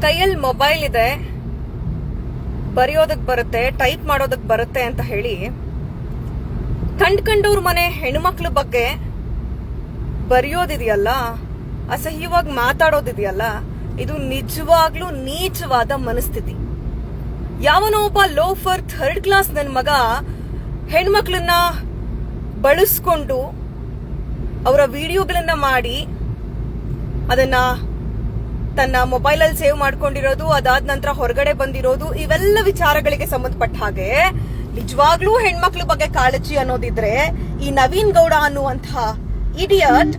ಕೈಯಲ್ಲಿ ಮೊಬೈಲ್ ಇದೆ, ಬರೆಯೋದಕ್ ಬರುತ್ತೆ, ಟೈಪ್ ಮಾಡೋದಕ್ ಬರುತ್ತೆ ಅಂತ ಹೇಳಿ ಕಂಡ್ಕಂಡವ್ರ ಮನೆ ಹೆಣ್ಮಕ್ಳ ಬಗ್ಗೆ ಬರೆಯೋದಿದೆಯಲ್ಲ, ಅಸಹ್ಯವಾಗಿ ಮಾತಾಡೋದಿದೆಯಲ್ಲ, ಇದು ನಿಜವಾಗ್ಲೂ ನೀಚವಾದ ಮನಸ್ಥಿತಿ. ಯಾವನೋ ಒಬ್ಬ ಲೋಫರ್ ಥರ್ಡ್ ಕ್ಲಾಸ್ ನನ್ನ ಮಗ ಹೆಣ್ಮಕ್ಳನ್ನ ಬಳಸ್ಕೊಂಡು ಅವರ ವಿಡಿಯೋಗಳನ್ನ ಮಾಡಿ ಅದನ್ನ ತನ್ನ ಮೊಬೈಲ್ ಅಲ್ಲಿ ಸೇವ್ ಮಾಡ್ಕೊಂಡಿರೋದು, ಅದಾದ ನಂತರ ಹೊರಗಡೆ ಬಂದಿರೋದು, ಇವೆಲ್ಲ ವಿಚಾರಗಳಿಗೆ ಸಂಬಂಧಪಟ್ಟ ಹಾಗೆ ನಿಜವಾಗ್ಲೂ ಹೆಣ್ಮಕ್ಳ ಬಗ್ಗೆ ಕಾಳಜಿ ಅನ್ನೋದಿದ್ರೆ ಈ ನವೀನ್ ಗೌಡ ಅನ್ನುವಂಥ ಇಡಿಯಟ್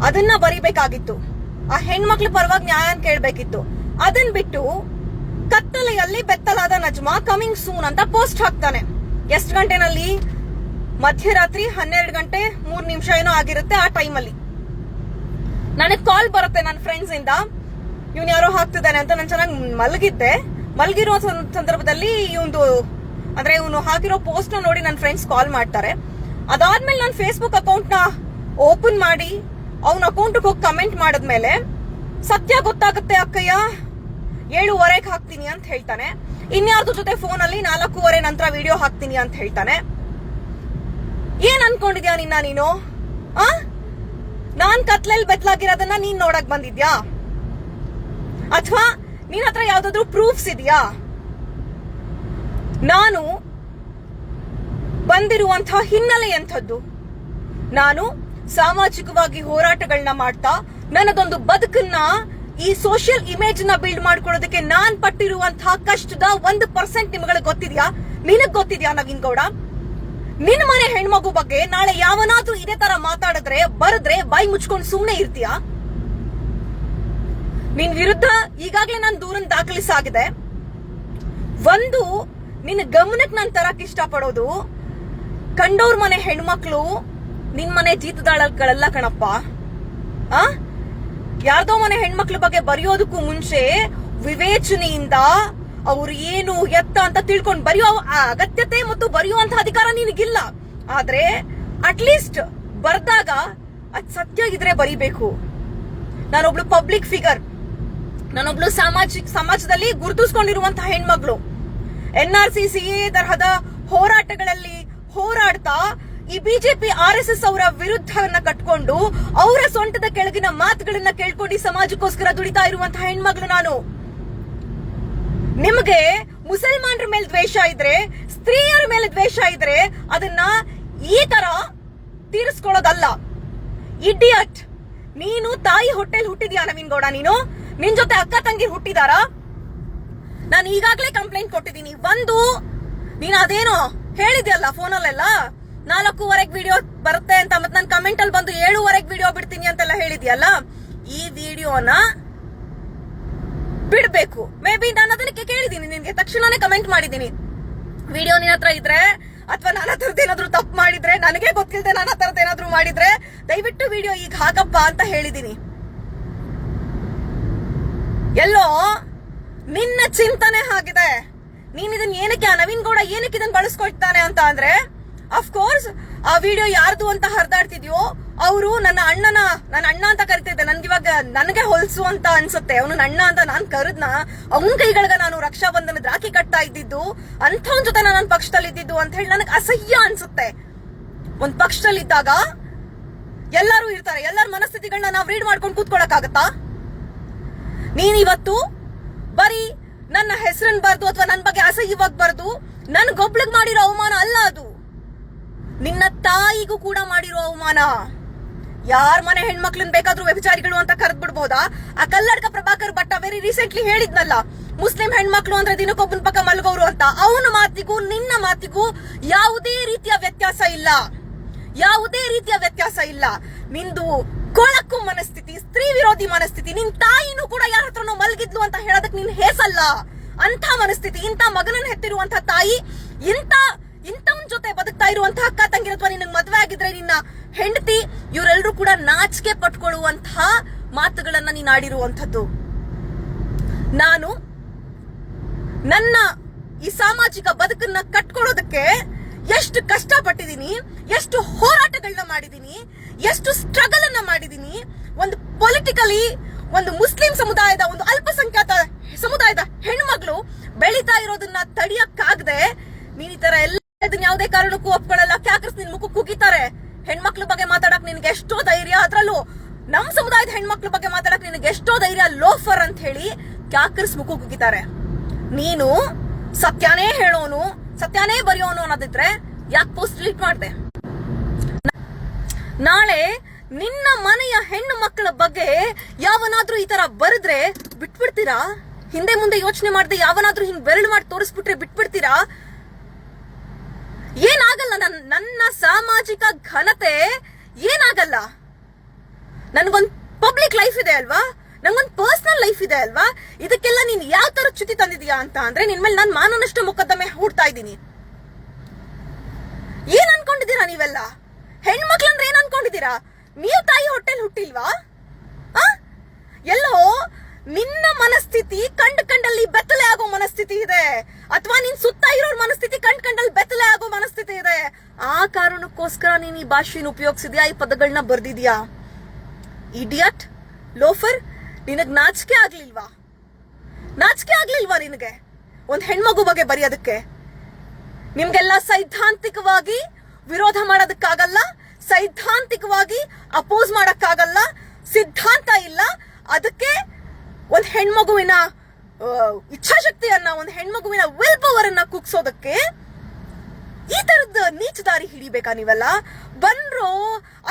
ಅದನ್ನ ಬರಿಬೇಕಾಗಿತ್ತು. ಆ ಹೆಣ್ಮಕ್ಳ ಪರವಾಗಿ ನ್ಯಾಯ ಕೇಳ್ಬೇಕಿತ್ತು. ಅದನ್ ಬಿಟ್ಟು ಕತ್ತಲೆಯಲ್ಲಿ ಬೆತ್ತಲಾದ ನಜ್ಮಾ ಕಮಿಂಗ್ ಸೂನ್ ಅಂತ ಪೋಸ್ಟ್ ಹಾಕ್ತಾನೆ. ಎಷ್ಟು ಗಂಟೆನಲ್ಲಿ? ಮಧ್ಯರಾತ್ರಿ 12 ಗಂಟೆ 3 ನಿಮಿಷ ಏನೋ ಆಗಿರುತ್ತೆ. ಆ ಟೈಮಲ್ಲಿ ನನಗೆ ಕಾಲ್ ಬರುತ್ತೆ ನನ್ನ ಫ್ರೆಂಡ್ಸ್ ಇಂದ, ಇವ್ನು ಯಾರೋ ಹಾಕ್ತಿದ್ದಾನೆ ಅಂತ. ನಾನು ಚೆನ್ನಾಗಿ ಮಲಗಿರೋ ಸಂದರ್ಭದಲ್ಲಿ ಇವನು ಹಾಕಿರೋ ಪೋಸ್ಟ್ ನ ನೋಡಿ ನನ್ನ ಫ್ರೆಂಡ್ಸ್ ಕಾಲ್ ಮಾಡ್ತಾರೆ. ಅದಾದ್ಮೇಲೆ ನನ್ನ ಫೇಸ್ಬುಕ್ ಅಕೌಂಟ್ ನ ಓಪನ್ ಮಾಡಿ ಅವನ ಅಕೌಂಟ್ಗೆ ಹೋಗಿ ಕಮೆಂಟ್ ಮಾಡಿದ್ಮೇಲೆ ಸತ್ಯ ಗೊತ್ತಾಗುತ್ತೆ ಅಕ್ಕಯ್ಯ, 7:15 ಹಾಕ್ತೀನಿ ಅಂತ ಹೇಳ್ತಾನೆ. ಇನ್ಯಾರ್ದು ಜೊತೆ ಫೋನ್ ಅಲ್ಲಿ 4:15 ನಂತರ ವಿಡಿಯೋ ಹಾಕ್ತೀನಿ ಅಂತ ಹೇಳ್ತಾನೆ. ಏನ್ ಅನ್ಕೊಂಡಿದ್ಯಾ ನೀನು? ನಾನ್ ಕತ್ಲೆಲ್ ಬೆತ್ಲಾಗಿರೋದನ್ನ ನೀನ್ ನೋಡಕ್ ಬಂದಿದ್ಯಾ? ಅಥವಾ ನಿನ್ ಹತ್ರ ಯಾವ್ದಾದ್ರು ಪ್ರೂಫ್ಸ್ ಇದೆಯಾ? ನಾನು ಬಂದಿರುವಂತಹ ಹಿನ್ನೆಲೆ ಎಂಥದ್ದು? ನಾನು ಸಾಮಾಜಿಕವಾಗಿ ಹೋರಾಟಗಳನ್ನ ಮಾಡ್ತಾ ನನ್ನದೊಂದು ಬದುಕನ್ನ, ಈ ಸೋಷಿಯಲ್ ಇಮೇಜ್ ನ ಬಿಲ್ಡ್ ಮಾಡ್ಕೊಳ್ಳೋದಕ್ಕೆ ನಾನ್ ಪಟ್ಟಿರುವಂತಹ ಕಷ್ಟದ 1% ನಿಮ್ಗಳಿಗೆ ಗೊತ್ತಿದ್ಯಾ? ನಿನಗ್ ಗೊತ್ತಿದ್ಯಾ ನವೀನ್ ಗೌಡ? ನಿನ್ ಮನೆ ಹೆಣ್ಮಗು ಬಗ್ಗೆ ನಾಳೆ ಯಾವನಾದ್ರೂ ಇದೇ ತರ ಮಾತಾಡಿದ್ರೆ, ಬರೆದ್ರೆ ಬಾಯಿ ಮುಚ್ಕೊಂಡು ಸುಮ್ನೆ ಇರ್ತೀಯಾ? ನಿನ್ ವಿರುದ್ಧ ಈಗಾಗ್ಲೇ ನಾನು ದೂರನ್ನ ದಾಖಲಿಸಾಗಿದೆ. ಒಂದು ನಿನ್ನ ಗಮನಕ್ಕೆ ನಾನು ತರಕ್ ಇಷ್ಟಪಡೋದು, ಕಂಡೋರ್ ಮನೆ ಹೆಣ್ಮಕ್ಳು ನಿನ್ ಮನೆ ಜೀತದಾಳಗಳಲ್ಲ ಕಣಪ್ಪ. ಯಾರ್ದೋ ಮನೆ ಹೆಣ್ಮಕ್ಳ ಬಗ್ಗೆ ಬರೆಯೋದಕ್ಕೂ ಮುಂಚೆ ವಿವೇಚನೆಯಿಂದ ಅವ್ರು ಏನು ಎತ್ತ ಅಂತ ತಿಳ್ಕೊಂಡು ಬರೆಯೋ ಅಗತ್ಯತೆ ಮತ್ತು ಬರೆಯುವಂತ ಅಧಿಕಾರ ನಿನಗಿಲ್ಲ. ಆದ್ರೆ ಅಟ್ಲೀಸ್ಟ್ ಬರ್ದಾಗ ಅದ್ ಸತ್ಯ ಇದ್ರೆ ಬರಿಬೇಕು. ನಾನೊಬ್ಳು ಪಬ್ಲಿಕ್ ಫಿಗರ್, ನಾನೊಬ್ಳು ಸಮಾಜದಲ್ಲಿ ಗುರುತಿಸ್ಕೊಂಡಿರುವಂತಹ ಹೆಣ್ಮಗಳು. NRC CA ತರಹದ ಹೋರಾಟಗಳಲ್ಲಿ ಹೋರಾಡ್ತಾ ಈ ಬಿಜೆಪಿ RSS ಅವರ ವಿರುದ್ಧವನ್ನ ಕಟ್ಕೊಂಡು ಅವರ ಸೊಂಟದ ಕೆಳಗಿನ ಮಾತುಗಳನ್ನ ಕೇಳ್ಕೊಂಡು ಈ ಸಮಾಜಕ್ಕೋಸ್ಕರ ದುಡಿತಾ ಇರುವಂತಹ ಹೆಣ್ಮಗಳು ನಾನು. ನಿಮಗೆ ಮುಸಲ್ಮಾನರ ಮೇಲೆ ದ್ವೇಷ ಇದ್ರೆ, ಸ್ತ್ರೀಯರ ಮೇಲೆ ದ್ವೇಷ ಇದ್ರೆ ಅದನ್ನ ಈ ತರ ತೀರಿಸ್ಕೊಳ್ಳೋದಲ್ಲ. ಇಡಿಯಟ್, ನೀನು ತಾಯಿ ಹೊಟ್ಟೆಲ್ ಹುಟ್ಟಿದ್ಯಾ ನವೀನ್ ಗೌಡ? ನಿನ್ ಜೊತೆ ಅಕ್ಕ ತಂಗಿ ಹುಟ್ಟಿದಾರಾ? ನಾನು ಈಗಾಗ್ಲೇ ಕಂಪ್ಲೇಂಟ್ ಕೊಟ್ಟಿದ್ದೀನಿ. ನೀನು ಅದೇನೋ ಹೇಳಿದ್ಯಲ್ಲ ಫೋನಲ್ಲೆಲ್ಲ 4:15 ವಿಡಿಯೋ ಬರುತ್ತೆ ಅಂತ, ಮತ್ತೆ ನನ್ನ ಕಮೆಂಟ್ ಅಲ್ಲಿ ಬಂದು 7:15 ವಿಡಿಯೋ ಬಿಡ್ತೀನಿ ಅಂತೆಲ್ಲ ಹೇಳಿದ್ಯಲ್ಲ, ಈ ವಿಡಿಯೋನ ಬಿಡ್ಬೇಕು. ಮೇ ಬಿ ನಾನು ಅದಕ್ಕೆ ಕೇಳಿದೀನಿ, ನಿನ್ಗೆ ತಕ್ಷಣನೇ ಕಮೆಂಟ್ ಮಾಡಿದೀನಿ. ವಿಡಿಯೋ ನಿನ್ನ ಹತ್ರ ಇದ್ರೆ ಅಥವಾ ನನ್ನ ಹತ್ರದ್ದು ಏನಾದ್ರು ತಪ್ಪು ಮಾಡಿದ್ರೆ, ನನಗೆ ಗೊತ್ತಿಲ್ಲದೆ ನನ್ನ ಹತ್ರದ್ದು ಏನಾದ್ರು ಮಾಡಿದ್ರೆ ದಯವಿಟ್ಟು ವಿಡಿಯೋ ಈಗ ಹಾಕಪ್ಪ ಅಂತ ಹೇಳಿದೀನಿ. ಎಲ್ಲೋ ನಿನ್ನ ಚಿಂತನೆ ಆಗಿದೆ. ನೀನ್ ಇದನ್ನ ಏನಕ್ಕೆ, ನವೀನ್ ಗೌಡ ಏನಕ್ಕೆ ಇದನ್ನ ಬಳಸ್ಕೊಳ್ತಾನೆ ಅಂತ ಅಂದ್ರೆ, ಅಫ್ಕೋರ್ಸ್ ಆ ವಿಡಿಯೋ ಯಾರ್ದು ಅಂತ ಹರಿದಾಡ್ತಿದ್ಯೋ ಅವರು ನನ್ನ ಅಣ್ಣ ಅಂತ ಕರಿತಿದ್ದೆ. ನನ್ಗಿವಾಗ ನನಗೆ ಹೊಲ್ಸು ಅಂತ ಅನ್ಸುತ್ತೆ. ಅವನು ಅಣ್ಣ ಅಂತ ನಾನ್ ಕರೆದ್ನ, ಅವನ್ ಕೈಗಳಿಗೆ ನಾನು ರಕ್ಷಾ ಬಂಧನದ ರಾಖಿ ಕಟ್ತಾ ಇದ್ದಿದ್ದು, ಅಂಥವನ್ ಜೊತೆ ನನ್ನ ಪಕ್ಷದಲ್ಲಿ ಇದ್ದಿದ್ದು ಅಂತ ಹೇಳಿ ನನಗೆ ಅಸಹ್ಯ ಅನ್ಸುತ್ತೆ. ಒಂದ್ ಪಕ್ಷದಲ್ಲಿದ್ದಾಗ ಎಲ್ಲರೂ ಇರ್ತಾರೆ, ಎಲ್ಲರ ಮನಸ್ಥಿತಿಗಳನ್ನ ನಾವ್ ರೀಡ್ ಮಾಡ್ಕೊಂಡು ಕೂತ್ಕೊಳಕ್ಕಾಗತ್ತಾ? ನೀನಿವತ್ತು ಬರೀ ನನ್ನ ಹೆಸರನ್ನ ಬರ್ದು ಅಥವಾ ನನ್ನ ಬಗ್ಗೆ ಅಸಹ್ಯವಾಗಿ ಬರ್ದು ನನ್ಗೊಬ್ಳಿಗ್ ಮಾಡಿರೋ ಅವಮಾನ ಅಲ್ಲ ಅದು, ನಿನ್ನ ತಾಯಿಗೂ ಕೂಡ ಮಾಡಿರೋ ಅವಮಾನ. ಯಾರ ಮನೆ ಹೆಣ್ಮಕ್ಳನ್ ಬೇಕಾದ್ರೂ ವ್ಯಭಿಚಾರಿಗಳು ಅಂತ ಕರೆದ್ ಬಿಡ್ಬೋದಾ? ಆ ಕಲ್ಲಡ್ಕ ಪ್ರಭಾಕರ್ ಭಟ್ಟ ವೆರಿ ರೀಸೆಂಟ್ಲಿ ಹೇಳಿದ್ನಲ್ಲ, ಮುಸ್ಲಿಂ ಹೆಣ್ಮಕ್ಳು ಅಂದ್ರೆ ದಿನಕ್ಕೊಬ್ಬನ ಪಕ್ಕ ಮಲಗೋರು ಅಂತ. ಅವನ ಮಾತಿಗೂ ನಿನ್ನ ಮಾತಿಗೂ ಯಾವುದೇ ರೀತಿಯ ವ್ಯತ್ಯಾಸ ಇಲ್ಲ, ಯಾವುದೇ ರೀತಿಯ ವ್ಯತ್ಯಾಸ ಇಲ್ಲ. ನಿಂದು ಕೊಳಕು ಮನಸ್ಥಿತಿ, ಸ್ತ್ರೀ ವಿರೋಧಿ ಮನಸ್ಥಿತಿ. ನಿನ್ ತಾಯಿನೂ ಕೂಡ ಯಾರ ಹತ್ರನೋ ಮಲಗಿದ್ಲು ಅಂತ ಹೇಳೋದಕ್ ನೀನ್ ಹೇಸಲ್ಲ. ಅಂತ ಮನಸ್ಥಿತಿ, ಇಂಥ ಮಗನನ್ನ ಹೆತ್ತಿರುವಂತಹ ತಾಯಿ, ಇಂಥವನ್ ಜೊತೆ ಬದುಕ್ತಾ ಇರುವಂತಹ ಅಕ್ಕ ತಂಗಿ ಅಥವಾ ನಿನಗೆ ಮದ್ವೆ ಆಗಿದ್ರೆ ನಿನ್ನ ಹೆಂಡತಿ, ಇವರೆಲ್ಲರೂ ಕೂಡ ನಾಚಿಕೆ ಪಟ್ಕೊಳ್ಳುವಂತಹ ಮಾತುಗಳನ್ನ ನೀನ್ ಆಡಿರುವಂತದ್ದು. ನಾನು ನನ್ನ ಈ ಸಾಮಾಜಿಕ ಬದುಕನ್ನ ಕಟ್ಕೊಳ್ಳೋದಕ್ಕೆ ಎಷ್ಟು ಕಷ್ಟ ಪಟ್ಟಿದೀನಿ, ಎಷ್ಟು ಹೋರಾಟಗಳನ್ನ ಮಾಡಿದೀನಿ, ಎಷ್ಟು ಸ್ಟ್ರಗಲ್ ಅನ್ನ ಮಾಡಿದೀನಿ. ಒಂದು ಪೊಲಿಟಿಕಲಿ ಒಂದು ಮುಸ್ಲಿಂ ಸಮುದಾಯದ, ಒಂದು ಅಲ್ಪಸಂಖ್ಯಾತ ಸಮುದಾಯದ ಹೆಣ್ಮಕ್ಳು ಬೆಳೀತಾ ಇರೋದನ್ನ ತಡಿಯಕ್ಕಾಗದೆ ನೀನ್ ಈ ತರ ಎಲ್ಲ ಯಾವುದೇ ಕಾರಣಕ್ಕೂ ಒಪ್ಕೊಳ್ಳಲ್ಲ. ಕ್ಯಾಕರ್ಸ್ ನಿನ್ ಮುಖಕ್ಕೆ ಕುಗಿತಾರೆ. ಹೆಣ್ಮಕ್ಳ ಬಗ್ಗೆ ಮಾತಾಡಕ್ ನಿನ್ಗೆ ಎಷ್ಟೋ ಧೈರ್ಯ, ಅದ್ರಲ್ಲೂ ನಮ್ ಸಮುದಾಯದ ಹೆಣ್ಮಕ್ಳ ಬಗ್ಗೆ ಮಾತಾಡಕ್ ನಿನಗೆ ಎಷ್ಟೋ ಧೈರ್ಯ, ಲೋಫರ್ ಅಂತ ಹೇಳಿ ಕ್ಯಾಕರ್ಸ್ ಮುಖಕ್ಕೆ ಕುಗಿತಾರೆ. ನೀನು ಸತ್ಯನೇ ಹೇಳೋನು, ಸತ್ಯನೇ ಬರೆಯೋನು ಅನ್ನೋದಿದ್ರೆ ಯಾಕೆ ಪೋಸ್ಟ್ ಡಿಲೀಟ್ ಮಾಡ್ದೆ? ನಾಳೆ ನಿನ್ನ ಮನೆಯ ಹೆಣ್ಣು ಮಕ್ಕಳ ಬಗ್ಗೆ ಯಾವನಾದ್ರೂ ಈ ತರ ಬರೆದ್ರೆ ಬಿಟ್ಬಿಡ್ತೀರಾ? ಹಿಂದೆ ಮುಂದೆ ಯೋಚನೆ ಮಾಡದೆ ಯಾವನಾದ್ರೂ ಹಿಂಗ್ ಬೆರಳು ಮಾಡಿ ತೋರಿಸ್ಬಿಟ್ರೆ ಬಿಟ್ಬಿಡ್ತೀರಾ? ಏನಾಗಲ್ಲ. ನನ್ನ ಸಾಮಾಜಿಕ ಘನತೆ ಏನಾಗಲ್ಲ. ನನ್ಗೊಂದ್ ಪಬ್ಲಿಕ್ ಲೈಫ್ ಇದೆ ಅಲ್ವಾ, ನಂಗೊಂದ್ ಪರ್ಸನಲ್ ಲೈಫ್ ಇದೆ ಅಲ್ವಾ. ಇದಕ್ಕೆಲ್ಲ ನೀನ್ ಯಾವ ತರ ಚ್ಯುತಿ ತಂದಿದೀಯಾ ಅಂತ ಅಂದ್ರೆ ನಿನ್ ಮೇಲೆ ನಾನು ಮಾನನಷ್ಟ ಮೊಕದ್ದಮೆ ಹೂಡ್ತಾ ಇದ್ದೀನಿ. ಏನ್ ಅನ್ಕೊಂಡಿದ್ದೀರಾ ನೀವೆಲ್ಲ? ಹೆಣ್ಮಕ್ಳಂದ್ರೆ ಏನ್ ಅನ್ಕೊಂಡಿದ್ದೀರಾ? ನೀವು ತಾಯಿ ಹೊಟ್ಟೆಲ್ ಹುಟ್ಟಿಲ್ವಾ? ಎಲ್ಲೋ ನಿನ್ನ ಮನಸ್ಥಿತಿ ಕಂಡಲ್ಲಿ ಬೆತ್ತಲೆ ಆಗೋ ಮನಸ್ಥಿತಿ ಇದೆ, ಅಥವಾ ನಿನ್ ಸುತ್ತ ಇರೋರ್ ಮನಸ್ಥಿತಿ ಕಂಡಲ್ಲಿ ಬೆತ್ತಲೆ ಆಗೋ ಮನಸ್ಥಿತಿ ಇದೆ. ಆ ಕಾರಣಕ್ಕೋಸ್ಕರ ನೀನ್ ಈ ಭಾಷೆನ ಉಪಯೋಗಿಸಿದ್ಯಾ, ಈ ಪದಗಳನ್ನ ಬರ್ದಿದ್ಯಾ. ಇಡಿಯಟ್, ಲೋಫರ್, ನಿನಗ್ ನಾಚಿಕೆ ಆಗ್ಲಿಲ್ವಾ? ನಾಚಿಕೆ ಆಗ್ಲಿಲ್ವಾ ನಿನಗೆ ಒಂದ್ ಹೆಣ್ಮಗು ಬಗ್ಗೆ ಬರೆಯೋದಕ್ಕೆ? ನಿಮ್ಗೆಲ್ಲ ಸೈದ್ಧಾಂತಿಕವಾಗಿ ವಿರೋಧ ಮಾಡೋದಕ್ಕಾಗಲ್ಲ, ಸೈದ್ಧಾಂತಿಕವಾಗಿ ಅಪೋಸ್ ಮಾಡಕ್ಕಾಗಲ್ಲ, ಸಿದ್ಧಾಂತ ಇಲ್ಲ. ಅದಕ್ಕೆ ಒಂದ್ ಹೆಣ್ಮಗುವಿನ ಇಚ್ಛಾಶಕ್ತಿಯನ್ನ, ಒಂದ್ ಹೆಣ್ಮಗುವಿನ ವಿಲ್ ಪವರ್ ಅನ್ನ ಕುಗ್ಸೋದಕ್ಕೆ ಈ ತರದ ನೀಚ ದಾರಿ ಹಿಡಿಬೇಕಾ ನೀವೆಲ್ಲ? ಬನ್ರೋ,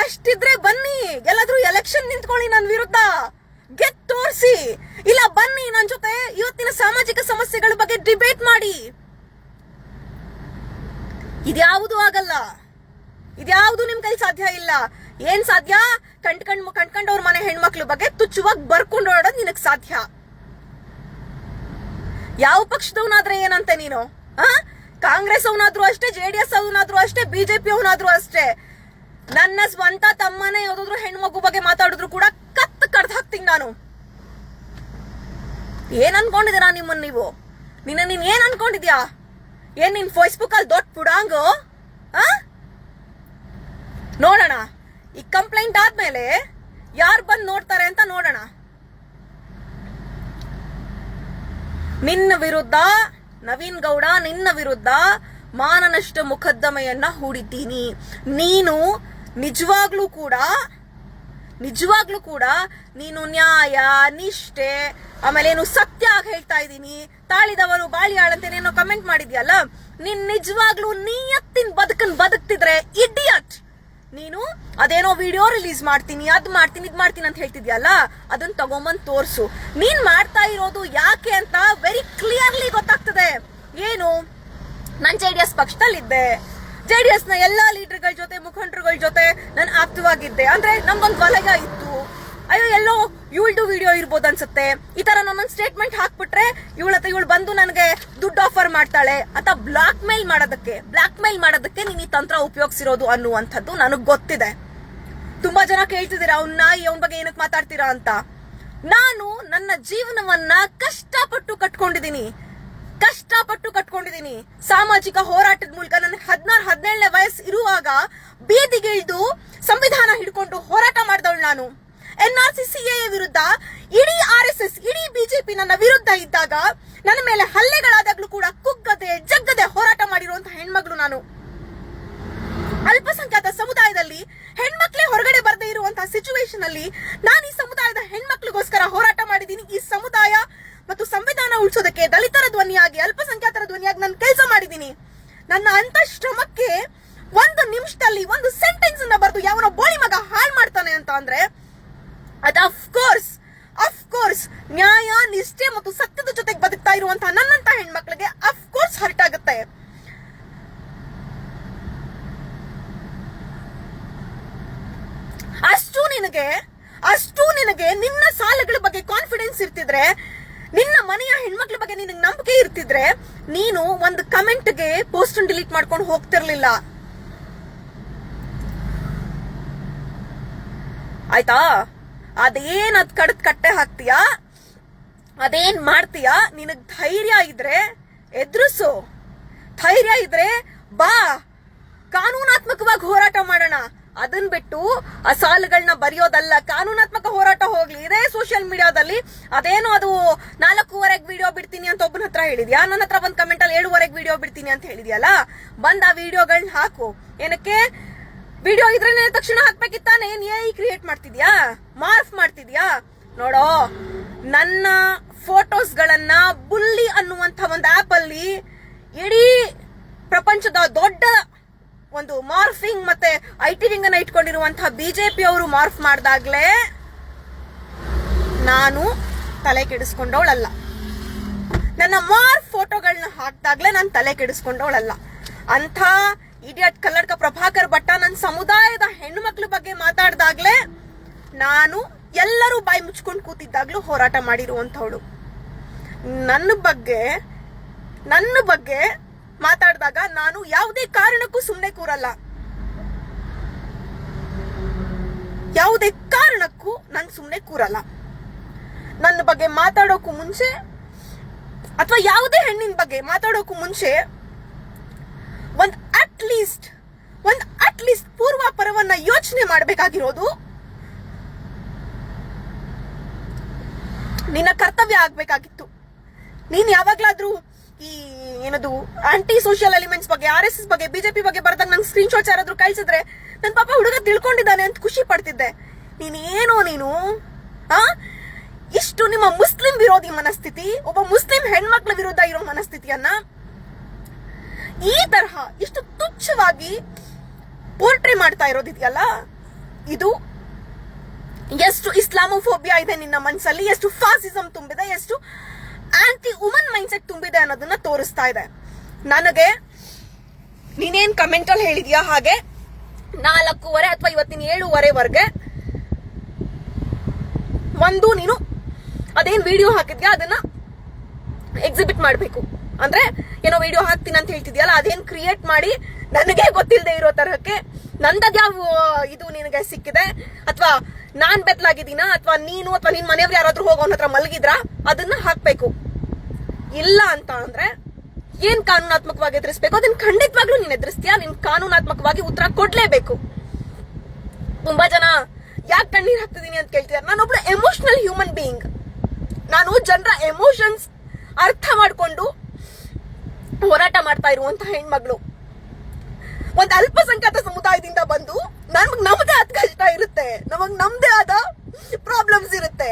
ಅಷ್ಟಿದ್ರೆ ಬನ್ನಿ, ಎಲ್ಲಾದ್ರೂ ಎಲೆಕ್ಷನ್ ನಿಂತ್ಕೊಳ್ಳಿ ನನ್ ವಿರುದ್ಧ, ಗೆದ್ದು ತೋರಿಸಿ. ಇಲ್ಲ ಬನ್ನಿ ನನ್ ಜೊತೆ ಇವತ್ತಿನ ಸಾಮಾಜಿಕ ಸಮಸ್ಯೆಗಳ ಬಗ್ಗೆ ಡಿಬೇಟ್ ಮಾಡಿ. ಇದ್ಯಾವುದು ಆಗಲ್ಲ, ಇದ್ಯಾವುದು ನಿಮ್ ಕೈ ಸಾಧ್ಯ ಇಲ್ಲ. ಏನ್ ಸಾಧ್ಯ? ಕಂಡ್ಕೊಂಡವ್ರ ಮನೆ ಹೆಣ್ಮಕ್ಳ ಬಗ್ಗೆ ತುಚ್ಛವಾಗಿ ಬರ್ಕೊಂಡು ಓಡೋದ್ ನಿನಗ್ ಸಾಧ್ಯ. ಯಾವ ಪಕ್ಷದವನಾದ್ರೆ ಏನಂತೆ ನೀನು? ಕಾಂಗ್ರೆಸ್ ಅವನಾದ್ರೂ ಅಷ್ಟೇ, ಜೆಡಿಎಸ್ ಅವನಾದ್ರೂ ಅಷ್ಟೇ, ಬಿಜೆಪಿ ಅವನಾದ್ರೂ ಅಷ್ಟೇ. ನನ್ನ ಸ್ವಂತ ತಮ್ಮನೇ ಯಾವ್ದಾದ್ರು ಹೆಣ್ಮಗು ಬಗ್ಗೆ ಮಾತಾಡಿದ್ರು ಕೂಡ ಕಡ್ದು ಹಾಕ್ತೀನಿ ನಾನು. ಏನ್ ಅನ್ಕೊಂಡಿದ್ದೀರಾ ನಿಮ್ಮನ್ನ ನೀವು? ನೀನ್ ಏನ್ ಅನ್ಕೊಂಡಿದ್ಯಾ? ಏನ್ ನಿನ್ ಫೇಸ್ಬುಕ್ ಅಲ್ಲಿ ದೊಡ್ಡ ಪುಡಾಂಗು? ನೋಡೋಣ, ಈ ಕಂಪ್ಲೇಂಟ್ ಆದ್ಮೇಲೆ ಯಾರು ಬಂದ್ ನೋಡ್ತಾರೆ ಅಂತ ನೋಡೋಣ. ನಿನ್ನ ವಿರುದ್ಧ ನವೀನ್ ಗೌಡ, ನಿನ್ನ ವಿರುದ್ಧ ಮಾನನಷ್ಟ ಮೊಕದ್ದಮೆಯನ್ನ ಹೂಡಿದ್ದೀನಿ. ನೀನು ನಿಜವಾಗ್ಲೂ ಕೂಡ ನೀನು ನ್ಯಾಯ, ನಿಷ್ಠೆ, ಆಮೇಲೆ ಏನು ಸತ್ಯ ಆಗಿ ಹೇಳ್ತಾ ಇದ್ದೀನಿ, ತಾಳಿದವರು ಬಾಳಿಯಾಳಂತೇನೇನೋ ಕಮೆಂಟ್ ಮಾಡಿದ್ಯಲ್ಲ, ನೀನ್ ನಿಜವಾಗ್ಲೂ ನಿಯತ್ತಿನ ಬದುಕ್ತಿದ್ರೆ ಇಡಿಯಟ್. ನೀನು ಅದೇನೋ ವಿಡಿಯೋ ರಿಲೀಸ್ ಮಾಡ್ತೀನಿ, ಅದ್ ಮಾಡ್ತೀನಿ, ಇದ್ ಮಾಡ್ತೀನಿ ಅಂತ ಹೇಳ್ತಿದ್ಯಲ್ಲ, ಅದನ್ನ ತಗೊಂಬಂದ್ ತೋರ್ಸು. ನೀನ್ ಮಾಡ್ತಾ ಇರೋದು ಯಾಕೆ ಅಂತ ವೆರಿ ಕ್ಲಿಯರ್ಲಿ ಗೊತ್ತಾಗ್ತದೆ. ಏನು, ನಾನ್ ಜೆಡಿಎಸ್ ಪಕ್ಷದಲ್ಲಿದ್ದೆ, ಜೆಡಿಎಸ್ ನ ಎಲ್ಲಾ ಲೀಡರ್ಗಳ ಜೊತೆ, ಮುಖಂಡರುಗಳ ಜೊತೆ ನಾನು ಆಕ್ಟಿವ್ ಅಂದ್ರೆ ನಮ್ಗೊಂದು ವಲಯ ಇತ್ತು. ಅಯ್ಯೋ ಎಲ್ಲೋ ಇವಳ್ದು ವಿಡಿಯೋ ಇರ್ಬೋದು ಅನ್ಸುತ್ತೆ, ಈ ತರ ನಾನೊಂದು ಸ್ಟೇಟ್ಮೆಂಟ್ ಹಾಕ್ಬಿಟ್ರೆ ಇವಳು ಬಂದು ನನಗೆ ದುಡ್ಡು ಆಫರ್ ಮಾಡ್ತಾಳೆ ಅಂತ ಬ್ಲಾಕ್ ಮೇಲ್ ಮಾಡೋದಕ್ಕೆ ನೀನ್ ಈ ತಂತ್ರ ಉಪಯೋಗಿಸಿರೋದು ಅನ್ನುವಂಥದ್ದು ನನಗ್ ಗೊತ್ತಿದೆ. ತುಂಬಾ ಜನ ಕೇಳ್ತಿದ್ದೀರಾ ಅವನ ಬಗ್ಗೆ ಏನಕ್ಕೆ ಮಾತಾಡ್ತೀರಾ ಅಂತ. ನಾನು ನನ್ನ ಜೀವನವನ್ನ ಕಷ್ಟಪಟ್ಟು ಕಟ್ಕೊಂಡಿದ್ದೀನಿ. ಸಾಮಾಜಿಕ ಹೋರಾಟದ ಮೂಲಕ ನನಗೆ 16-17ನೇ ವಯಸ್ಸು ಇರುವಾಗ ಬೀದಿಗಿಳಿದು ಸಂವಿಧಾನ ಹಿಡ್ಕೊಂಡು ಹೋರಾಟ ಮಾಡಿದವಳು ನಾನು. NRC CAA ವಿರುದ್ಧ ಇಡೀ RSS, ಇಡೀ ಬಿಜೆಪಿ ನನ್ನ ವಿರುದ್ಧ ಇದ್ದಾಗ ನನ್ನ ಮೇಲೆ ಹಲ್ಲೆಗಳಾದಾಗ್ಲೂ ಕೂಡ ಜಗ್ಗದೆ ಹೋರಾಟ ಮಾಡಿರುವಂತಹ ಹೆಣ್ಮಗಳು ನಾನು. ಅಲ್ಪಸಂಖ್ಯಾತ ಸಮುದಾಯದಲ್ಲಿ ಹೆಣ್ಮಕ್ಳೇ ಹೊರಗಡೆ ಬರದೇ ಇರುವಂತಹ ಸಿಚುವೇಶನ್ ಅಲ್ಲಿ ನಾನು ಈ ಸಮುದಾಯದ ಹೆಣ್ಮಕ್ಳಿಗೋಸ್ಕರ ಹೋರಾಟ ಮಾಡಿದ್ದೀನಿ. ಈ ಸಮುದಾಯ ಮತ್ತು ಸಂವಿಧಾನ ಉಳಿಸೋದಕ್ಕೆ ದಲಿತರ ಧ್ವನಿಯಾಗಿ, ಅಲ್ಪಸಂಖ್ಯಾತರ ಧ್ವನಿಯಾಗಿ ನಾನು ಕೆಲಸ ಮಾಡಿದ್ದೀನಿ. ನನ್ನ ಅಂತ ಶ್ರಮಕ್ಕೆ ಒಂದು ನಿಮಿಷದಲ್ಲಿ ಒಂದು ಸೆಂಟೆನ್ಸ್ ಅನ್ನ ಬರೆದು ಯಾವನೋ ಬೋಳಿ ಮಗ ಹಾಳು ಮಾಡ್ತಾನೆ ಅಂತ ಅಂದ್ರೆ ಅದು ಅಫ್ಕೋರ್ಸ್ ನ್ಯಾಯ, ನಿಷ್ಠೆ ಮತ್ತು ಸತ್ಯದ ಜೊತೆಗೆ ಬದುಕ್ತಾ ಇರುವಂತಹ ನನ್ನಂತ ಹೆಣ್ಮಕ್ಳಿಗೆ ಅಫ್ಕೋರ್ಸ್ ಹರ್ಟ್ ಆಗುತ್ತೆ. ಅಷ್ಟು ನಿನಗೆ ನಿನ್ನ ಸಾಲಗಳ ಬಗ್ಗೆ ಕಾನ್ಫಿಡೆನ್ಸ್ ಇರ್ತಿದ್ರೆ, ನಿನ್ನ ಮನೆಯ ಹೆಣ್ಮಕ್ಳ ಬಗ್ಗೆ ನಿನಗೆ ನಂಬಿಕೆ ಇರ್ತಿದ್ರೆ, ನೀನು ಒಂದು ಕಮೆಂಟ್ಗೆ ಪೋಸ್ಟ್ ಡಿಲೀಟ್ ಮಾಡ್ಕೊಂಡು ಹೋಗ್ತಿರ್ಲಿಲ್ಲ. ಆಯ್ತಾ? ಅದೇನ್ ಕಟ್ಟೆ ಹಾಕ್ತೀಯಾ, ಅದೇನ್ ಮಾಡ್ತೀಯಾ, ನಿನಗ್ ಧೈರ್ಯ ಇದ್ರೆ ಎದುರಿಸು. ಧೈರ್ಯ ಇದ್ರೆ ಬಾ, ಕಾನೂನಾತ್ಮಕವಾಗಿ ಹೋರಾಟ ಮಾಡೋಣ. ಅದನ್ ಬಿಟ್ಟು ಆ ಸಾಲುಗಳನ್ನ ಬರೆಯೋದಲ್ಲ. ಕಾನೂನಾತ್ಮಕ ಹೋರಾಟ ಹೋಗ್ಲಿ. ಇದೇ ಸೋಷಿಯಲ್ ಮೀಡಿಯಾದಲ್ಲಿ ಅದೇನೋ ಅದು 4:15 ವಿಡಿಯೋ ಬಿಡ್ತೀನಿ ಅಂತ ಒಬ್ಬನ ಹತ್ರ ಹೇಳಿದ್ಯಾ, ನನ್ನ ಹತ್ರ ಬಂದ್ ಕಮೆಂಟ್ ಅಲ್ಲಿ 7:15 ವಿಡಿಯೋ ಬಿಡ್ತೀನಿ ಅಂತ ಹೇಳಿದ್ಯಲ್ಲ, ಬಂದ್ ಆ ವಿಡಿಯೋಗಳನ್ನ ಹಾಕು. ಏನಕ್ಕೆ ವಿಡಿಯೋ ಇದ್ರೆ ತಕ್ಷಣ ಹಾಕ್ಬೇಕಿತ್ತಾನೆ? ಏನ್ AI ಕ್ರಿಯೇಟ್ ಮಾಡ್ತಿದ್ಯಾ, ಮಾರ್ಫ್ ಮಾಡ್ತಿದ್ಯಾ? ನೋಡೋ, ನನ್ನ ಫೋಟೋಸ್ ಗಳನ್ನ ಬುಲ್ಲಿ ಅನ್ನುವಂತ ಒಂದು ಆಪ್ ಅಲ್ಲಿ ಇಡೀ ಪ್ರಪಂಚದ ದೊಡ್ಡ ಒಂದು ಮಾರ್ಫಿಂಗ್ ಮತ್ತೆ IT ವಿಂಗ್ ಅನ್ನ ಇಟ್ಕೊಂಡಿರುವಂತಹ ಬಿಜೆಪಿ ಅವರು ಮಾರ್ಫ್ ಮಾಡಿದಾಗ್ಲೇ ನಾನು ತಲೆ ಕೆಡಿಸ್ಕೊಂಡವಳಲ್ಲ. ನನ್ನ ಮಾರ್ಫ್ ಫೋಟೋಗಳನ್ನ ಹಾಕ್ದಾಗ್ಲೇ ನಾನು ತಲೆ ಕೆಡಿಸ್ಕೊಂಡವಳಲ್ಲ. ಅಂತ ಇಡಿಯಟ್ ಕಲ್ಲಡ್ಕ ಪ್ರಭಾಕರ್ ಭಟ್ಟ ನನ್ನ ಸಮುದಾಯದ ಹೆಣ್ಣು ಮಕ್ಳ ಬಗ್ಗೆ ಮಾತಾಡ್ದಾಗ್ಲೇ, ನಾನು ಎಲ್ಲರೂ ಬಾಯಿ ಮುಚ್ಕೊಂಡು ಕೂತಿದ್ದಾಗ್ಲೂ ಹೋರಾಟ ಮಾಡಿರುವಂತವಳು. ನನ್ನ ಬಗ್ಗೆ ಮಾತಾಡಿದಾಗ ನಾನು ಯಾವುದೇ ಕಾರಣಕ್ಕೂ ಸುಮ್ಮನೆ ಕೂರಲ್ಲ. ಯಾವುದೇ ಕಾರಣಕ್ಕೂ ನಾನು ಸುಮ್ಮನೆ ಕೂರಲ್ಲ. ನನ್ನ ಬಗ್ಗೆ ಮಾತಾಡೋಕು ಮುಂಚೆ ಅಥವಾ ಯಾವುದೇ ಹೆಣ್ಣಿನ ಬಗ್ಗೆ ಮಾತಾಡೋಕು ಮುಂಚೆ ಒಂದ್ ಅಟ್ಲೀಸ್ಟ್ ಪೂರ್ವಾಪರವನ್ನ ಯೋಚನೆ ಮಾಡಬೇಕಾಗಿರೋದು ನಿನ್ನ ಕರ್ತವ್ಯ ಆಗ್ಬೇಕಾಗಿತ್ತು. ನೀನ್ ಯಾವಾಗ್ಲಾದ್ರೂ ಈ ಏನದು ಆಂಟಿ ಸೋಷಿಯಲ್ ಎಲಿಮೆಂಟ್ಸ್ ಬಗ್ಗೆ, RSS ಬಗ್ಗೆ, ಬಿಜೆಪಿ ಬಗ್ಗೆ ಬರ್ದಾಗ ನಂಗೆ ಸ್ಕ್ರೀನ್ ಶಾಟ್ಸ್ ಯಾರಾದ್ರೂ ಕಳ್ಸಿದ್ರೆ ನನ್ ಪಾಪ ಹುಡುಗ ತಿಳ್ಕೊಂಡಿದ್ದಾನೆ ಅಂತ ಖುಷಿ ಪಡ್ತಿದ್ದೆ. ನೀನು ಇಷ್ಟು ನಿಮ್ಮ ಮುಸ್ಲಿಂ ವಿರೋಧಿ ಮನಸ್ಥಿತಿ, ಒಬ್ಬ ಮುಸ್ಲಿಂ ಹೆಣ್ಮಕ್ಳ ವಿರುದ್ಧ ಇರೋ ಮನಸ್ಥಿತಿಯನ್ನ ಈ ತರಹ ಇಷ್ಟು ತುಚ್ಛವಾಗಿ ಪೋರ್ಟ್ರೇ ಮಾಡ್ತಾ ಇರೋದಿದೆಯಲ್ಲ, ಇದು ಎಷ್ಟು ಇಸ್ಲಾಮೋಫೋಬಿಯಾ ಇದೆ ನಿನ್ನ ಮನಸ್ಸಲ್ಲಿ, ಎಷ್ಟು ಫಾಸಿಸಂ ತುಂಬಿದೆ, ಎಷ್ಟು ಆಂಟಿ ವುಮನ್ ಮೈಂಡ್ಸೆಟ್ ತುಂಬಿದೆ ಅನ್ನೋದನ್ನ ತೋರಿಸ್ತಾ ಇದೆ. ನನಗೆ ನೀನೇನ್ ಕಮೆಂಟ್ ಅಲ್ಲಿ ಹೇಳಿದ್ಯಾ ಹಾಗೆ 4:15 ಅಥವಾ ಇವತ್ತಿನ 7:15 ಒಂದು ನೀನು ಅದೇನ್ ವಿಡಿಯೋ ಹಾಕಿದ್ಯಾ ಅದನ್ನ ಎಕ್ಸಿಬಿಟ್ ಮಾಡ್ಬೇಕು. ಅಂದ್ರೆ ಏನೋ ವಿಡಿಯೋ ಹಾಕ್ತೀನಿ ಅಂತ ಹೇಳ್ತಿದ್ಯಲ್ಲ, ಅದೇನ್ ಕ್ರಿಯೇಟ್ ಮಾಡಿ ನನಗೆ ಗೊತ್ತಿಲ್ಲದೆ ಇರೋ ತರಹಕ್ಕೆ ನಂದದ್ಯಾವ ಇದು ನಿನಗೆ ಸಿಕ್ಕಿದೆ, ಅಥವಾ ನಾನ್ ಬೆತ್ತಲಾಗಿದ್ದೀನ, ಅಥವಾ ನೀನು ಅಥವಾ ನಿನ್ ಮನೆಯವ್ರು ಯಾರಾದ್ರೂ ಹೋಗೋನ್ ಹತ್ರ ಮಲಗಿದ್ರ, ಅದನ್ನ ಹಾಕ್ಬೇಕು. ಇಲ್ಲ ಅಂತ ಅಂದ್ರೆ ಏನ್ ಕಾನೂನಾತ್ಮಕವಾಗಿ ಎದುರಿಸಬೇಕು ಅದನ್ನ ಖಂಡಿತವಾಗ್ಲೂ ನೀನ್ ಎದುರಿಸ್ತೀಯಾ. ನೀನ್ ಕಾನೂನಾತ್ಮಕವಾಗಿ ಉತ್ತರ ಕೊಡ್ಲೇಬೇಕು. ತುಂಬಾ ಜನ ಯಾಕೆ ಕಣ್ಣೀರ್ ಹಾಕ್ತಿದೀನಿ ಅಂತ ಕೇಳ್ತಿದ್ದಾರೆ. ನಾನೊಬ್ಳು ಎಮೋಷನಲ್ ಹ್ಯೂಮನ್ ಬೀಯಿಂಗ್. ನಾನು ಜನರ ಎಮೋಷನ್ಸ್ ಅರ್ಥ ಮಾಡ್ಕೊಂಡು ಹೋರಾಟ ಮಾಡ್ತಾ ಇರುವಂತ ಹೆಣ್ಮಗಳು. ಒಂದ್ ಅಲ್ಪಸಂಖ್ಯಾತ ಸಮುದಾಯದಿಂದ ಬಂದು ನಮ್ದೇ ಆದ ಕಷ್ಟ ಇರುತ್ತೆ, ನಮ್ದೇ ಆದ ಪ್ರಾಬ್ಲಮ್ಸ್ ಇರುತ್ತೆ.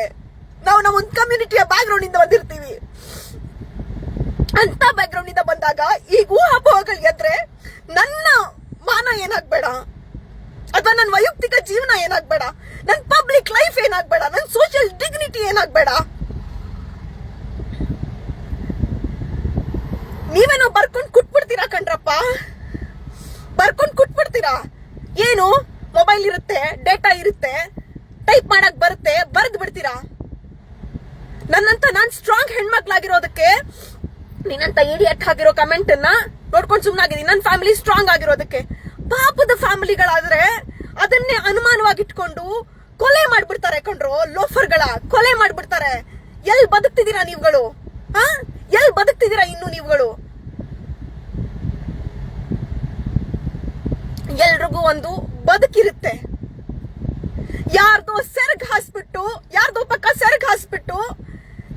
ನಾವು ಒಂದು ಕಮ್ಯುನಿಟಿಯ ಬ್ಯಾಕ್ ಗ್ರೌಂಡ್ ಇಂದ ಬಂದಿರ್ತೀವಿ. ಅಂತ ಬ್ಯಾಕ್ ಗ್ರೌಂಡ್ ಇಂದ ಬಂದಾಗ ಈಗ ಊಹಾಪೋಹಗಳು ಎದ್ರೆ ನನ್ನ ಮಾನ ಏನಾಗ್ಬೇಡ, ಅಥವಾ ನನ್ನ ವೈಯಕ್ತಿಕ ಜೀವನ ಏನಾಗ್ಬೇಡ, ನನ್ನ ಪಬ್ಲಿಕ್ ಲೈಫ್ ಏನಾಗ್ಬೇಡ, ನನ್ನ ಸೋಷಿಯಲ್ ಡಿಗ್ನಿಟಿ ಏನಾಗ್ಬೇಡ. ನೀವೇನೋ ಬರ್ಕೊಂಡ್ ಕುಟ್ಬಿಡ್ತೀರಾ ಕಣ್ರಪ್ಪ, ಬರ್ಕೊಂಡ್ ಕುಟ್ಬಿಡ್ತೀರಾ. ಏನು ಮೊಬೈಲ್ ಇರುತ್ತೆ, ಡೇಟಾ ಇರುತ್ತೆ, ಟೈಪ್ ಮಾಡಕ್ ಬರುತ್ತೆ, ಬರ್ದ್ ಬಿಡ್ತೀರಾ. ನಾನ್ ಸ್ಟ್ರಾಂಗ್ ಹೆಣ್ಮಕ್ಳಾಗಿರೋದಕ್ಕೆ ನೀನಂತ ಇಡಿಯಟ್ ಆಗಿರೋ ಕಮೆಂಟ್ ಅನ್ನ ನೋಡ್ಕೊಂಡು ಸುಮ್ನಾಗಿದ್ದೀನಿ. ನನ್ನ ಫ್ಯಾಮಿಲಿ ಸ್ಟ್ರಾಂಗ್ ಆಗಿರೋದಕ್ಕೆ. ಪಾಪದ ಫ್ಯಾಮಿಲಿಗಳಾದ್ರೆ ಅದನ್ನೇ ಅನುಮಾನವಾಗಿಟ್ಕೊಂಡು ಕೊಲೆ ಮಾಡ್ಬಿಡ್ತಾರೆ ಕಣ್ರು. ಲೋಫರ್ಗಳ ಕೊಲೆ ಮಾಡ್ಬಿಡ್ತಾರೆ. ಎಲ್ ಬದುಕ್ತಿದ್ದೀರಾ ನೀವುಗಳು? ಎಲ್ ಬದುಕ್ತಿದ್ದೀರಾ ಇನ್ನು ನೀವುಗಳು? ಎಲ್ರಿಗೂ ಒಂದು ಬದುಕಿರುತ್ತೆ. ಯಾರ್ದೋ ಪಕ್ಕ ಸೆರ್ಗ್ ಹಾಸ್ಬಿಟ್ಟು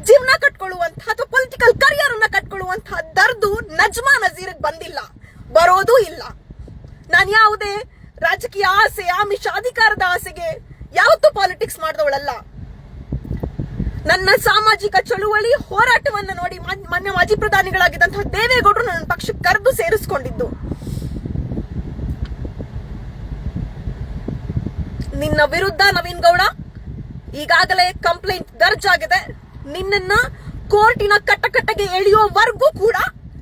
ಜೀವನ ಕಟ್ಕೊಳ್ಳುವಂತ ಅಥವಾ ಪೊಲಿಟಿಕಲ್ ಕರಿಯರ್ ಅನ್ನ ಕಟ್ಕೊಳ್ಳುವಂತಹ ದರ್ದು ನಜ್ಮಾ ನಜೀರ್ಗೆ ಬಂದಿಲ್ಲ, ಬರೋದೂ ಇಲ್ಲ. ನಾನು ಯಾವುದೇ ರಾಜಕೀಯ ಆಸೆ, ಆಮಿಷ, ಅಧಿಕಾರದ ಆಸೆಗೆ ಯಾವತ್ತೂ ಪಾಲಿಟಿಕ್ಸ್ ಮಾಡಿದವಳಲ್ಲ. ನನ್ನ ಸಾಮಾಜಿಕ ಚಳುವಳಿ ಹೋರಾಟವನ್ನ ನೋಡಿ ಮಾನ್ಯ ಮಾಜಿ ಪ್ರಧಾನಿಗಳಾಗಿದ್ದಂತಹ ದೇವೇಗೌಡರು ನನ್ನ ಪಕ್ಷಕ್ಕೆ ಕರೆದು ಸೇರಿಸಿಕೊಂಡಿದ್ದು. ನಿನ್ನ ವಿರುದ್ಧ ನವೀನ್ ಗೌಡ ಈಗಾಗಲೇ ಕಂಪ್ಲೇಂಟ್ ದರ್ಜ್ ಆಗಿದೆ. ನಿನ್ನನ್ನ ಕೋರ್ಟಿನ ಕಟ್ಟಕಟ್ಟೆಗೆ ಎಳೆಯೋವರೆಗೂ ಕೂಡ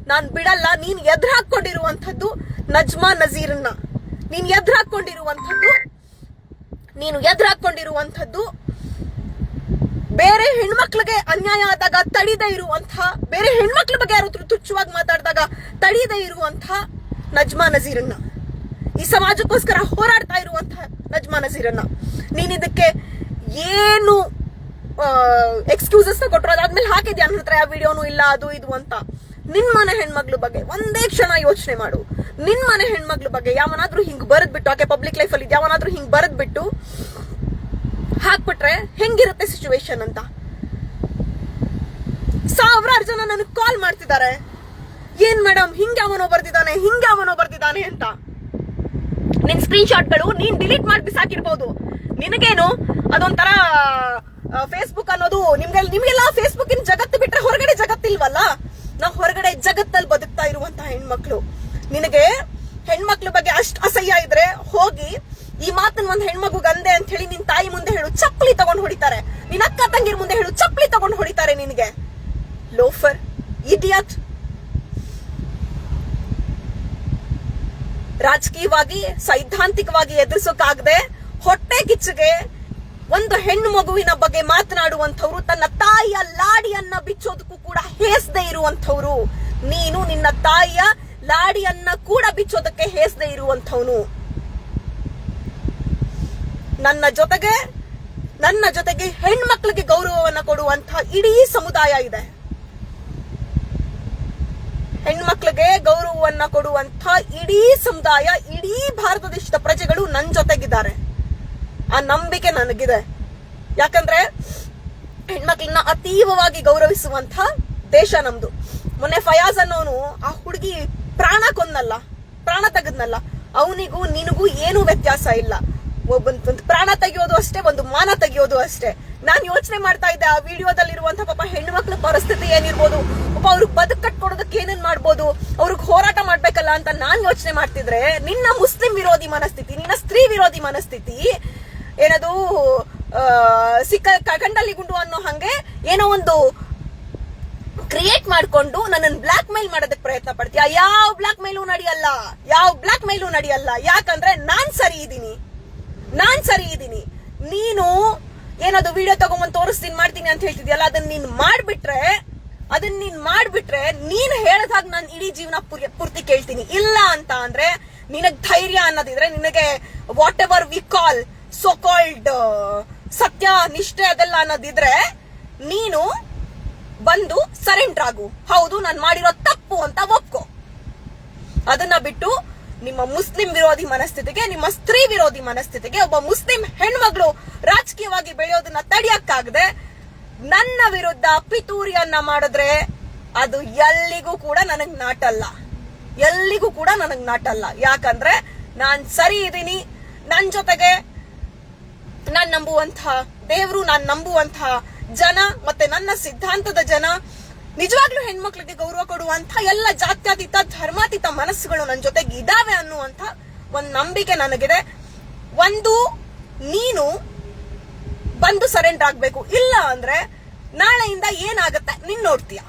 ನಾನ್ ಬಿಡಲ್ಲ. ನೀನ್ ಎದುರು ಹಾಕೊಂಡಿರುವಂತದ್ದು ನಜ್ಮಾ ನಜೀರನ್ನ, ನೀನು ಎದುರು ಹಾಕೊಂಡಿರುವಂತದ್ದು ಬೇರೆ ಹೆಣ್ಮಕ್ಳಿಗೆ ಅನ್ಯಾಯ ಆದಾಗ ತಡಿದೇ ಇರುವಂತಹ, ಬೇರೆ ಹೆಣ್ಮಕ್ಳ ಬಗ್ಗೆ ಯಾರು ತುಚ್ಛವಾಗಿ ಮಾತಾಡಿದಾಗ ತಡಿದೇ ಇರುವಂತಹ ನಜ್ಮಾ ನಜೀರನ್ನ, ಈ ಸಮಾಜಕ್ಕೋಸ್ಕರ ಹೋರಾಡ್ತಾ ಇರುವಂತಹ ನಜ್ಮಾ ನಜೀರನ್ನ ನೀನ್ ಇದಕ್ಕೆ ಏನು ಎಕ್ಸ್ಕ್ಯೂಸಸ್ ಕೊಟ್ಟರು. ಅದಾದ್ಮೇಲೆ ಹಾಕಿದ್ಯಾ ನನ್ನ ಹತ್ರ ಯಾವ ವಿಡಿಯೋನು ಇಲ್ಲ, ಅದು ಇದು ಅಂತ. ನಿನ್ ಮನೆ ಹೆಣ್ಮಕ್ಳ ಬಗ್ಗೆ ಒಂದೇ ಕ್ಷಣ ಯೋಚನೆ ಮಾಡು. ನಿನ್ ಮನೆ ಹೆಣ್ಮಕ್ಳ ಬಗ್ಗೆ ಯಾವನಾದ್ರೂ ಹಿಂಗ್ ಬರೆದ್ಬಿಟ್ಟು, ಆಕೆ ಪಬ್ಲಿಕ್ ಲೈಫ್ ಅಲ್ಲಿ ಯಾವನಾದ್ರೂ ಹಿಂಗ್ ಬರೆದ್ಬಿಟ್ಟು ಹಾಕ್ಬಿಟ್ರೆ ಹೆಂಗಿರುತ್ತೆ ಸಿಚುವೇಶನ್ ಅಂತ. ಸಾವಿರಾರು ಜನ ನನಗೆ ಕಾಲ್ ಮಾಡ್ತಿದ್ದಾರೆ, ಏನ್ ಮೇಡಮ್ ಹಿಂಗೆ ಅವನೋ ಬರ್ದಿದ್ದಾನೆ ಅಂತ. ನಿನ್ ಸ್ಕ್ರೀನ್ ಶಾಟ್ಗಳು ನೀನ್ ಡಿಲೀಟ್ ಮಾಡಿ ಬಿಸಾಕಿರ್ಬೋದು, ನಿನಗೇನು ಅದೊಂಥರ ಫೇಸ್ಬುಕ್ ಅನ್ನೋದು ನಿಮ್ಗೆಲ್ಲ ಫೇಸ್ಬುಕ್ಕಿನ ಜಗತ್ತು ಬಿಟ್ರೆ ಹೊರಗಡೆ ಜಗತ್ತಿಲ್ವಲ್ಲ. ನಾವು ಹೊರಗಡೆ ಜಗತ್ತಲ್ಲಿ ಬದುಕ್ತಾ ಇರುವಂತಹ ಹೆಣ್ಮಕ್ಳು. ನಿನಗೆ ಹೆಣ್ಮಕ್ಳ ಬಗ್ಗೆ ಅಷ್ಟ್ ಅಸಹ್ಯ ಇದ್ರೆ ಹೋಗಿ ಈ ಮಾತನ್ನ ಒಂದ್ ಹೆಣ್ಮಗು ಗಂದೆ ಅಂತ ಹೇಳಿ ನಿನ್ ತಾಯಿ ಮುಂದೆ ಹೇಳು, ಚಪ್ಪಲಿ ತಗೊಂಡ್ ಹೊಡಿತಾರೆ. ನಿನ್ ಅಕ್ಕ ತಂಗಿರ್ ಮುಂದೆ ಹೇಳು, ಚಪ್ಪಲಿ ತಗೊಂಡ್ ಹೊಡಿತಾರೆ ನಿನ್ಗೆ. Loafer, idiot. ರಾಜಕೀಯವಾಗಿ ಸೈದ್ಧಾಂತಿಕವಾಗಿ ಎದುರಿಸೋಕಾಗದೆ ಹೊಟ್ಟೆ ಕಿಚ್ಚಿಗೆ ಒಂದು ಹೆಣ್ಣು ಮಗುವಿನ ಬಗ್ಗೆ ಮಾತನಾಡುವಂಥವ್ರು, ತನ್ನ ತಾಯಿಯ ಲಾಡಿಯನ್ನ ಬಿಚ್ಚೋದಕ್ಕೂ ಕೂಡ ಹೇಸದೆ ಇರುವಂಥವ್ರು. ನೀನು ನಿನ್ನ ತಾಯಿಯ ಲಾಡಿಯನ್ನ ಕೂಡ ಬಿಚ್ಚೋದಕ್ಕೆ ಹೇಸದೆ ಇರುವಂಥವ್ನು. ನನ್ನ ಜೊತೆಗೆ ಹೆಣ್ಮಕ್ಳಿಗೆ ಗೌರವವನ್ನ ಕೊಡುವಂತ ಇಡೀ ಸಮುದಾಯ ಇದೆ. ಹೆಣ್ಮಕ್ಳಿಗೆ ಗೌರವವನ್ನ ಕೊಡುವಂತ ಇಡೀ ಸಮುದಾಯ, ಇಡೀ ಭಾರತ ದೇಶದ ಪ್ರಜೆಗಳು ನನ್ನ ಜೊತೆಗಿದ್ದಾರೆ. ಆ ನಂಬಿಕೆ ನನಗಿದೆ. ಯಾಕಂದ್ರೆ ಹೆಣ್ಮಕ್ಳನ್ನ ಅತೀವವಾಗಿ ಗೌರವಿಸುವಂತ ದೇಶ ನಮ್ದು. ಮೊನ್ನೆ ಫಯಾಜ್ ಅನ್ನೋನು ಆ ಹುಡುಗಿ ಪ್ರಾಣ ತೆಗೆದ್ನಲ್ಲ, ಅವನಿಗೂ ನಿನಗೂ ಏನೂ ವ್ಯತ್ಯಾಸ ಇಲ್ಲ. ಒಂದು ಪ್ರಾಣ ತೆಗೆಯೋದು ಅಷ್ಟೇ, ಒಂದು ಮಾನ ತೆಗೆಯೋದು ಅಷ್ಟೇ. ನಾನ್ ಯೋಚನೆ ಮಾಡ್ತಾ ಇದ್ದೆ, ಆ ವಿಡಿಯೋದಲ್ಲಿರುವಂತಹ ಪಾಪ ಹೆಣ್ಮಕ್ಳ ಪರಿಸ್ಥಿತಿ ಏನಿರ್ಬೋದು, ಪಾಪ ಅವ್ರಿಗೆ ಬದುಕು ಕಟ್ಕೊಡೋದಕ್ಕೆ ಏನೇನ್ ಮಾಡ್ಬೋದು, ಅವ್ರಿಗೆ ಹೋರಾಟ ಮಾಡ್ಬೇಕಲ್ಲ ಅಂತ ನಾನ್ ಯೋಚನೆ ಮಾಡ್ತಿದ್ರೆ, ನಿನ್ನ ಮುಸ್ಲಿಂ ವಿರೋಧಿ ಮನಸ್ಥಿತಿ, ನಿನ್ನ ಸ್ತ್ರೀ ವಿರೋಧಿ ಮನಸ್ಥಿತಿ, ಏನದು ಕಂಡಲ್ಲಿ ಗುಂಡು ಅನ್ನೋ ಹಂಗೆ ಏನೋ ಒಂದು ಕ್ರಿಯೇಟ್ ಮಾಡ್ಕೊಂಡು ನನ್ನನ್ನು ಬ್ಲಾಕ್ ಮೇಲ್ ಮಾಡೋದಕ್ಕೆ ಪ್ರಯತ್ನ ಪಡ್ತೀಯ. ಯಾವ ಬ್ಲಾಕ್ ಮೇಲೂ ನಡೆಯಲ್ಲ. ಯಾಕಂದ್ರೆ ನಾನ್ ಸರಿ ಇದ್ದೀನಿ. ನೀನು ಏನದು ವಿಡಿಯೋ ತಗೊಂಬಂದ್ ತೋರಿಸ್ತೀನಿ ಮಾಡ್ತೀನಿ ಅಂತ ಹೇಳ್ತಿದ್ಯಲ್ಲ, ಅದನ್ನ ನೀನ್ ಮಾಡ್ಬಿಟ್ರೆ ನೀನ್ ಹೇಳ್ದಾಗ ನಾನು ಇಡೀ ಜೀವನ ಪೂರ್ತಿ ಕೇಳ್ತೀನಿ. ಇಲ್ಲ ಅಂತ ಅಂದ್ರೆ ನಿನಗ್ ಧೈರ್ಯ ಅನ್ನೋದಿದ್ರೆ, ನಿನಗೆ what ever we call so called ಸತ್ಯ ನಿಷ್ಠೆ ಅದೆಲ್ಲ ಅನ್ನೋದಿದ್ರೆ, ನೀನು ಬಂದು ಸರೆಂಡರ್ ಆಗು. ಹೌದು, ನಾನು ಮಾಡಿರೋ ತಪ್ಪು ಅಂತ ಒಪ್ಕೋ. ಅದನ್ನ ಬಿಟ್ಟು ನಿಮ್ಮ ಮುಸ್ಲಿಂ ವಿರೋಧಿ ಮನಸ್ಥಿತಿಗೆ, ನಿಮ್ಮ ಸ್ತ್ರೀ ವಿರೋಧಿ ಮನಸ್ಥಿತಿಗೆ, ಒಬ್ಬ ಮುಸ್ಲಿಂ ಹೆಣ್ಮಗಳು ರಾಜಕೀಯವಾಗಿ ಬೆಳೆಯೋದನ್ನ ತಡೆಯಕ್ಕಾಗದೆ ನನ್ನ ವಿರುದ್ಧ ಪಿತೂರಿಯನ್ನ ಮಾಡಿದ್ರೆ ಅದು ಎಲ್ಲಿಗೂ ಕೂಡ ನನಗ್ ನಾಟಲ್ಲ. ಯಾಕಂದ್ರೆ ನಾನ್ ಸರಿ ಇದ್ದೀನಿ. ನನ್ ಜೊತೆಗೆ ನಾನ್ ನಂಬುವಂತಹ ದೇವ್ರು, ನಾನ್ ನಂಬುವಂತಹ ಜನ, ಮತ್ತೆ ನನ್ನ ಸಿದ್ಧಾಂತದ ಜನ, ನಿಜವಾಗ್ಲೂ ಹೆಣ್ಮಕ್ಳಿಗೆ ಗೌರವ ಕೊಡುವಂತ ಎಲ್ಲ ಜಾತ್ಯತೀತ ಧರ್ಮಾತೀತ ಮನಸ್ಸುಗಳು ನನ್ನ ಜೊತೆಗೆ ಇದಾವೆ ಅನ್ನುವಂತ ಒಂದು ನಂಬಿಕೆ ನನಗಿದೆ. ಒಂದು, ನೀನು ಬಂದು ಸರೆಂಡರ್ ಆಗ್ಬೇಕು. ಇಲ್ಲ ಅಂದ್ರೆ ನಾಳೆಯಿಂದ ಏನಾಗತ್ತೆ ನೀನ್ ನೋಡ್ತೀಯ.